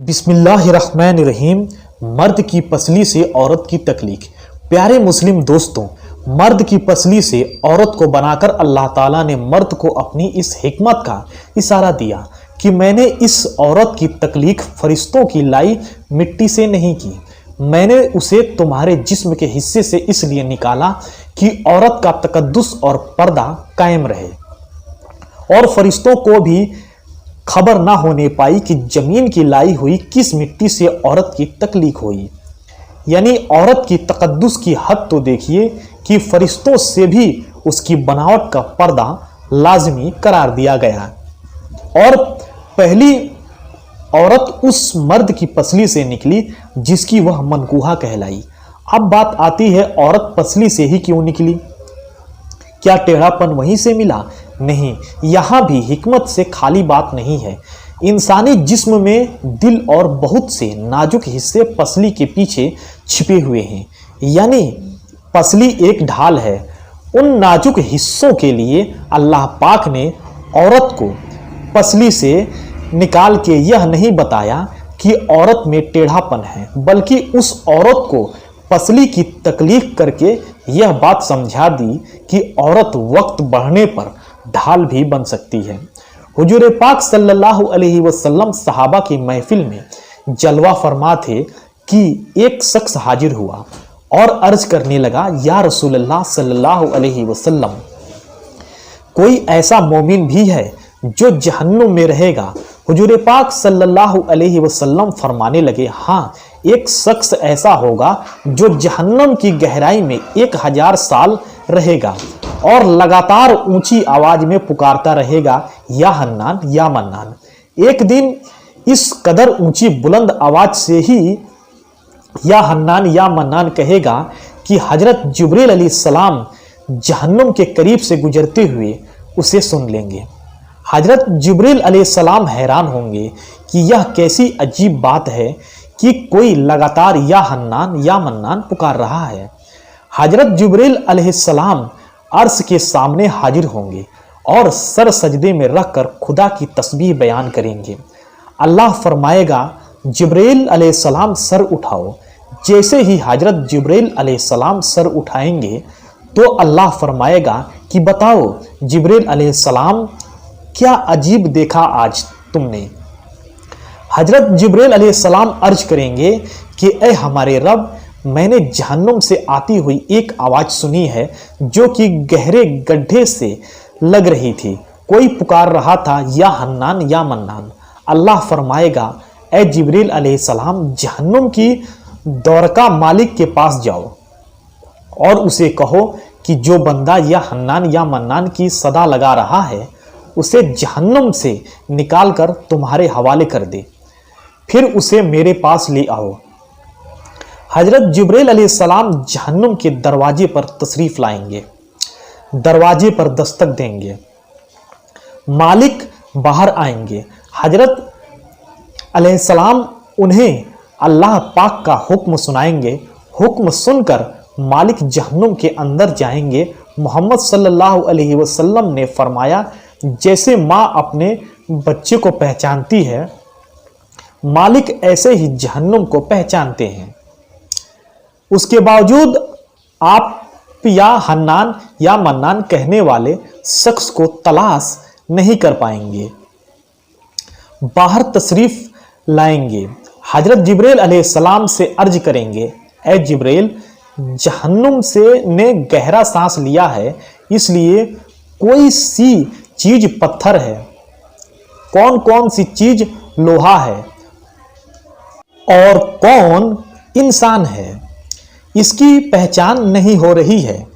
बिस्मिल्लाहिर्रहमानिर्रहीम। मर्द की पसली से औरत की तकलीफ। प्यारे मुस्लिम दोस्तों, मर्द की पसली से औरत को बनाकर अल्लाह ताला ने मर्द को अपनी इस हिकमत का इशारा दिया कि मैंने इस औरत की तकलीफ फरिश्तों की लाई मिट्टी से नहीं की, मैंने उसे तुम्हारे जिस्म के हिस्से से इसलिए निकाला कि औरत का तकद्दुस और पर्दा कायम रहे और फरिश्तों को भी खबर ना होने पाई कि जमीन की लाई हुई किस मिट्टी से औरत की तकलीफ हुई। यानी औरत की तकद्दुस की हद तो देखिए कि फरिश्तों से भी उसकी बनावट का पर्दा लाजमी करार दिया गया और पहली औरत उस मर्द की पसली से निकली जिसकी वह मनकूहा कहलाई। अब बात आती है, औरत पसली से ही क्यों निकली? क्या टेढ़ापन वहीं से मिला? नहीं, यहां भी हिकमत से खाली बात नहीं है। इंसानी जिस्म में दिल और बहुत से नाजुक हिस्से पसली के पीछे छिपे हुए हैं। यानी पसली एक ढाल है। उन नाजुक हिस्सों के लिए अल्लाह पाक ने औरत को पसली से निकाल के यह नहीं बताया कि औरत में टेढ़ापन है, बल्कि उस औरत को पसली की तकलीफ करके यह बात समझा दी कि औरत वक्त बढ़ने पर ढाल भी बन सकती है। हुजूर पाक सल्लल्लाहु अलैहि वसल्लम सहाबा की महफिल में जलवा फरमा थे कि एक शख्स हाजिर हुआ और अर्ज करने लगा, या रसूलल्लाह सल्लल्लाहु अलैहि वसल्लम, कोई ऐसा मोमिन भी है जो जहन्नुम में रहेगा? हुजूर पाक सल्लल्लाहु अलैहि वसल्लम फरमाने लगे, हाँ, एक शख्स ऐसा होगा जो जहन्नम की गहराई में 1000 साल रहेगा और लगातार ऊंची आवाज में पुकारता रहेगा, या हन्नान या मन्नान। एक दिन इस कदर ऊंची बुलंद आवाज से ही या हन्नान या मन्नान कहेगा कि हजरत जिब्रील अलैहिस्सलाम जहन्नुम के करीब से गुजरते हुए उसे सुन लेंगे। हजरत जिब्रील अलैहिस्सलाम हैरान होंगे कि यह कैसी अजीब बात है कि कोई लगातार या हन्नान या मन्नान पुकार रहा है। हजरत जिब्रील अलैहिस्सलाम अर्श के सामने हाजिर होंगे और सर सजदे में रखकर खुदा की तस्बीह बयान करेंगे। अल्लाह फरमाएगा, जिब्रील अलैहिस्सलाम सर उठाओ। जैसे ही हजरत जिब्रील अलैहिस्सलाम सर उठाएंगे तो अल्लाह फरमाएगा कि बताओ जिब्रील अलैहिस्सलाम, क्या अजीब देखा आज तुमने? हजरत जिब्रील अलैहिस्सलाम अर्ज करेंगे कि ए हमारे रब, मैंने जहन्नुम से आती हुई एक आवाज सुनी है जो कि गहरे गड्ढे से लग रही थी। कोई पुकार रहा था, या हन्नान या मन्नान। अल्लाह फरमाएगा, ए जिब्रील अलैहिस्सलाम, जहन्नुम की दौरका मालिक के पास जाओ और उसे कहो कि जो बंदा या हन्नान या मन्नान की सदा लगा रहा है उसे जहन्नुम से निकालकर तुम्हारे हवाले कर दे, फिर उसे मेरे पास ले आओ। हजरत जिब्रील अलैहिस्सलाम जहन्नुम के दरवाजे पर तशरीफ लाएंगे, दरवाजे पर दस्तक देंगे, मालिक बाहर आएंगे। हजरत अलैहिस्सलाम उन्हें अल्लाह पाक का हुक्म सुनाएंगे। हुक्म सुनकर मालिक जहन्नुम के अंदर जाएंगे। मोहम्मद सल्लल्लाहु अलैहि वसल्लम ने फरमाया, जैसे माँ अपने बच्चे को पहचानती है, मालिक ऐसे ही जहन्नुम को पहचानते हैं। उसके बावजूद आप या हन्नान या मन्नान कहने वाले शख्स को तलाश नहीं कर पाएंगे। बाहर तशरीफ लाएंगे। हजरत जिब्रील अलैहिस्सलाम से अर्ज करेंगे, ए जिब्रील, जहन्नुम से ने गहरा सांस लिया है, इसलिए कोई सी चीज पत्थर है, कौन कौन सी चीज लोहा है और कौन इंसान है, इसकी पहचान नहीं हो रही है।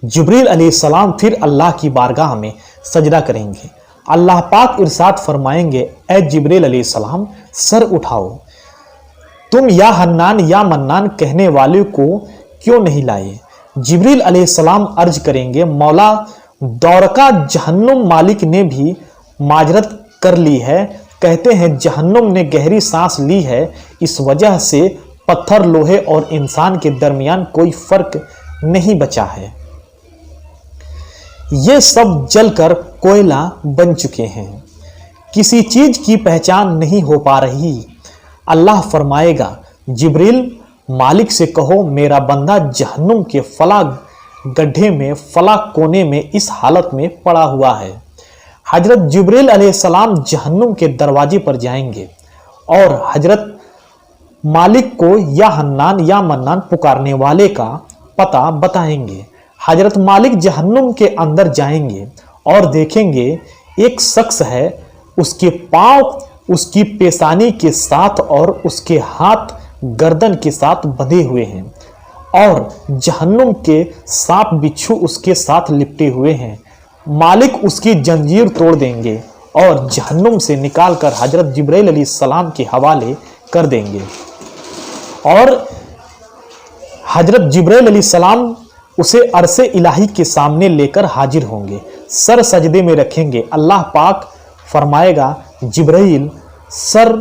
जिब्रील अलैहिस्सलाम फिर अल्लाह की बारगाह में सजदा करेंगे। अल्लाह पाक इरशाद फरमाएंगे, ए जिब्रील अलैहिस्सलाम, सर उठाओ। तुम या हन्नान या मन्नान कहने वाले को क्यों नहीं लाए? जिब्रील अलैहिस्सलाम अर्ज करेंगे, मौला, दौरका जहन्नुम मालिक ने भी माजरत कर ली है। कहते हैं जहन्नुम ने गहरी सांस ली है, इस वजह से पत्थर, लोहे और इंसान के दरमियान कोई फर्क नहीं बचा है। ये सब जलकर कोयला बन चुके हैं। किसी चीज की पहचान नहीं हो पा रही। अल्लाह फरमाएगा, जिब्रील मालिक से कहो मेरा बंदा जहन्नुम के फला गड्ढे में, फला कोने में इस हालत में पड़ा हुआ है। हजरत जिब्रील अलैहिस्सलाम जहन्नुम के दरवाजे पर जाएंगे और हजरत मालिक को या हन्नान या मन्नान पुकारने वाले का पता बताएंगे। हजरत मालिक जहन्नुम के अंदर जाएंगे और देखेंगे एक शख्स है, उसके पांव उसकी पेशानी के साथ और उसके हाथ गर्दन के साथ बंधे हुए हैं और जहन्नुम के सांप बिच्छू उसके साथ लिपटे हुए हैं। मालिक उसकी जंजीर तोड़ देंगे और जहन्नुम से निकालकर हजरत जिब्रील अलैहिस्सलाम के हवाले कर देंगे और हजरत जिब्रील अलैहिस्सलाम उसे अरसे इलाही के सामने लेकर हाजिर होंगे, सर सजदे में रखेंगे। अल्लाह पाक फरमाएगा, जिब्रील सर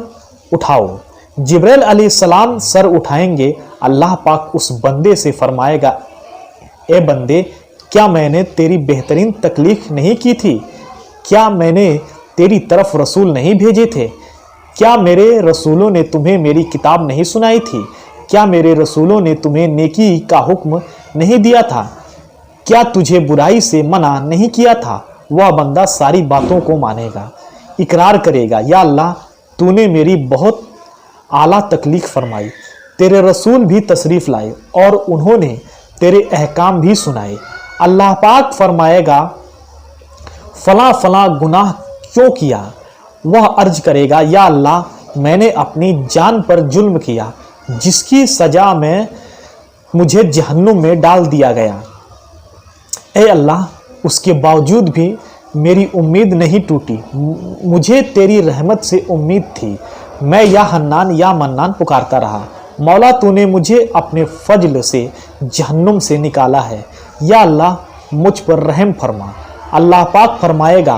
उठाओ। जिब्रील अलैहिस्सलाम सर उठाएंगे। अल्लाह पाक उस बंदे से फरमाएगा, ए बंदे, क्या मैंने तेरी बेहतरीन तकलीफ नहीं की थी? क्या मैंने तेरी तरफ रसूल नहीं भेजे थे? क्या मेरे रसूलों ने तुम्हें मेरी किताब नहीं सुनाई थी? क्या मेरे रसूलों ने तुम्हें नेकी का हुक्म नहीं दिया था? क्या तुझे बुराई से मना नहीं किया था? वह बंदा सारी बातों को मानेगा, इकरार करेगा, या अल्लाह तूने मेरी बहुत आला तकलीफ फरमाई, तेरे रसूल भी तशरीफ लाए और उन्होंने तेरे अहकाम भी सुनाए। अल्लाह पाक फरमाएगा, फला फला गुनाह क्यों किया? वह अर्ज करेगा, या अल्लाह मैंने अपनी जान पर जुल्म किया, जिसकी सजा में मुझे जहन्नुम में डाल दिया गया। ए अल्लाह, उसके बावजूद भी मेरी उम्मीद नहीं टूटी, मुझे तेरी रहमत से उम्मीद थी। मैं या हन्नान या मन्नान पुकारता रहा। मौला तूने मुझे अपने फजल से जहन्नुम से निकाला है, या अल्लाह मुझ पर रहम फरमा। अल्लाह पाक फरमाएगा,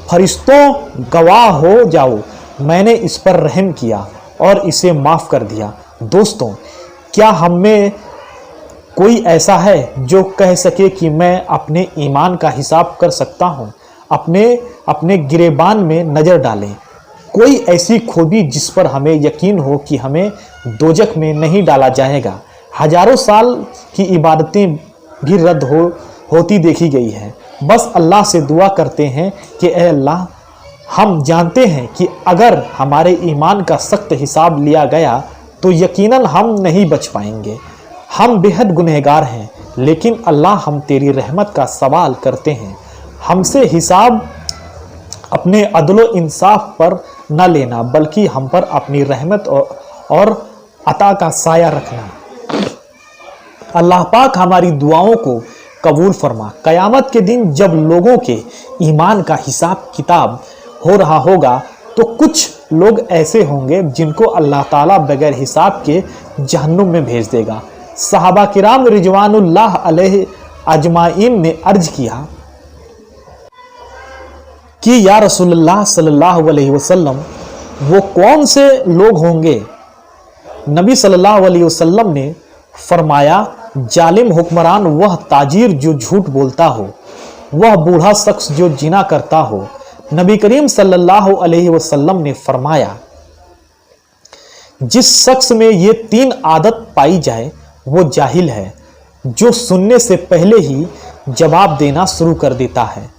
फरिश्तों गवाह हो जाओ, मैंने इस पर रहम किया और इसे माफ़ कर दिया। दोस्तों, क्या हम में कोई ऐसा है जो कह सके कि मैं अपने ईमान का हिसाब कर सकता हूँ? अपने गिरेबान में नज़र डालें। कोई ऐसी खूबी जिस पर हमें यकीन हो कि हमें दोजख में नहीं डाला जाएगा। हजारों साल की इबादतें भी रद्द होती देखी गई है। बस अल्लाह से दुआ करते हैं कि ए अल्लाह, हम जानते हैं कि अगर हमारे ईमान का सख्त हिसाब लिया गया तो यकीनन हम नहीं बच पाएंगे। हम बेहद गुनहगार हैं, लेकिन अल्लाह हम तेरी रहमत का सवाल करते हैं। हमसे हिसाब अपने अदलो इंसाफ पर न लेना, बल्कि हम पर अपनी रहमत और अता का साया रखना। अल्लाह पाक हमारी दुआओं को कबूल फरमा। क़यामत के दिन जब लोगों के ईमान का हिसाब किताब हो रहा होगा तो कुछ लोग ऐसे होंगे जिनको अल्लाह ताला बगैर हिसाब के जहन्नुम में भेज देगा। सहाबा किराम रिजवानुल्लाह अलैहि अजमाइन ने अर्ज किया कि या रसूलुल्लाह सल्लल्लाहु अलैहि वसल्लम, वो कौन से लोग होंगे? नबी सल्लल्लाहु अलैहि वसल्लम ने फरमाया, जालिम हुक्मरान, वह ताजिर जो झूठ बोलता हो, वह बूढ़ा शख्स जो जिना करता हो। नबी करीम सल्लल्लाहु अलैहि वसल्लम ने फरमाया, जिस शख्स में ये तीन आदत पाई जाए वो जाहिल है, जो सुनने से पहले ही जवाब देना शुरू कर देता है,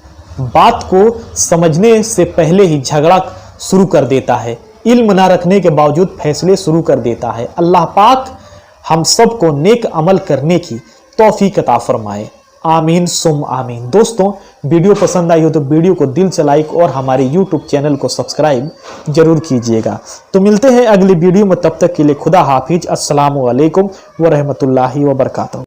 बात को समझने से पहले ही झगड़ा शुरू कर देता है, इल्म ना रखने के बावजूद फैसले शुरू कर देता है। अल्लाह पाक हम सबको नेक अमल करने की तौफीक अता फरमाए। आमीन सुम आमीन। दोस्तों, वीडियो पसंद आई हो तो वीडियो को दिल से लाइक और हमारे यूट्यूब चैनल को सब्सक्राइब जरूर कीजिएगा। तो मिलते हैं अगली वीडियो में, तब तक के लिए खुदा हाफिज। अस्सलामु अलैकुम व रहमतुल्लाहि व बरकातहू।